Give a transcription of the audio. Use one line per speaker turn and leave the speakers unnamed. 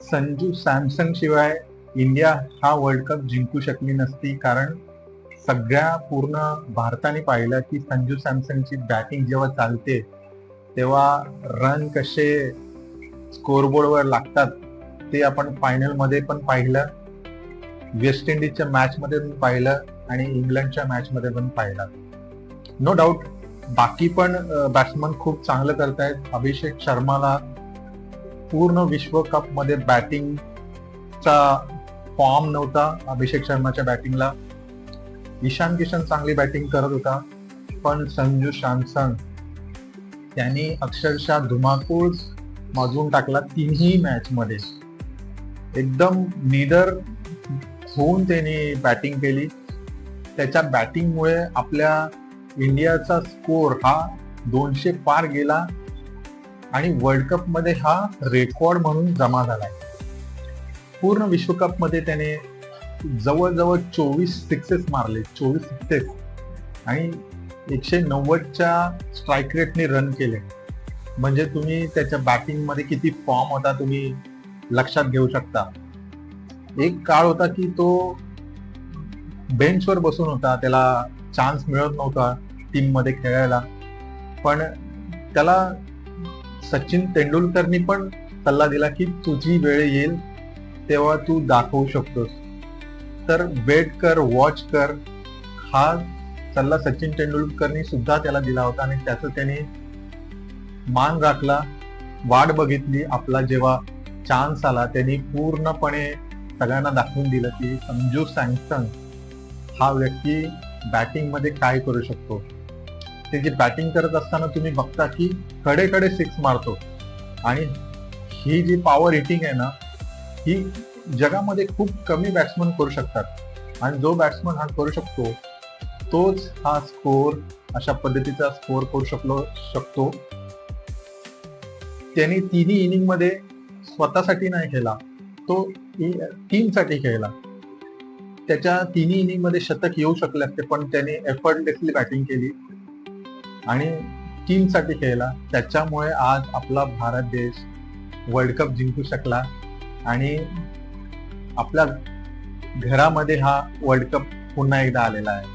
संजू सॅमसन शिवाय इंडिया हा world cup जिंकू शकली नसती. कारण सगळ्या पूर्ण भारताने पाहिलं की संजू सॅमसनची बॅटिंग जेव्हा चालते तेव्हा रन कसे स्कोरबोर्डवर लागतात ते आपण फायनल मध्ये पण पाहिलं, वेस्ट इंडिजच्या मॅच मध्ये पण पाहिलं आणि इंग्लंडच्या मॅच मध्ये पण पाहिलं. नो डाऊट बाकी पण बॅट्समन खूप चांगलं करतायत. अभिषेक शर्माला पूर्ण विश्वकप मध्ये बॅटिंगचा फॉर्म नव्हता. अभिषेक शर्माच्या बॅटिंगला ईशान किशन चांगली बॅटिंग करत होता, पण संजू सॅमसन त्यांनी अक्षरशः धुमाकूळ माजून टाकला तिन्ही मॅच मध्ये. एकदम निडर होऊन त्यांनी बॅटिंग केली. त्याच्या बॅटिंगमुळे आपल्या इंडियाचा स्कोर हा 200 पार गेला आणि वर्ल्ड कप मध्ये हा रेकॉर्ड म्हणून जमा झालाय. पूर्ण विश्वकप मध्ये त्याने जवळजवळ 24 सिक्सेस मारले, 24 सिक्सेस आणि 190च्या स्ट्राईक रेटने रन केले. म्हणजे तुम्ही त्याच्या बॅटिंग मध्ये किती फॉर्म होता तुम्ही लक्षात घेऊ शकता. एक काळ होता की तो बेंचवर बसून होता, त्याला चान्स मिळत नव्हता टीम मध्ये खेळायला. पण त्याला सचिन तेंडुलकरनी पण सल्ला दिला की तुझी वेळ येईल तेव्हा तू दाखवू शकतोस, तर वेट कर, वॉच कर. हा सल्ला सचिन तेंडुलकरनी सुद्धा त्याला दिला होता आणि त्याचं त्याने मान राखला, वाट बघितली. आपला जेव्हा चान्स आला त्यांनी पूर्णपणे सगळ्यांना दाखवून दिलं की संजू सॅमसन हा व्यक्ती बॅटिंग मध्ये काय करू शकतो. त्याची बॅटिंग करत असताना तुम्ही बघता की कडे सिक्स मारतो आणि ही जी पॉवर हिटिंग आहे ना, ही जगामध्ये खूप कमी बॅट्समन करू शकतात आणि जो बॅट्समन हा करू शकतो तोच हा स्कोर अशा पद्धतीचा स्कोर करू शकतो. त्यांनी तिन्ही इनिंग मध्ये स्वतःसाठी नाही खेळला, तो टीमसाठी खेळला. त्याच्या तिन्ही इनिंग मध्ये शतक येऊ शकले असते, पण त्याने एफर्टलेसली बॅटिंग केली आणि टीमसाठी खेळला. त्याच्यामुळे आज आपला भारत देश वर्ल्ड कप जिंकू शकला आणि आपल्या घरामध्ये हा वर्ल्ड कप पुन्हा एकदा आलेला आहे.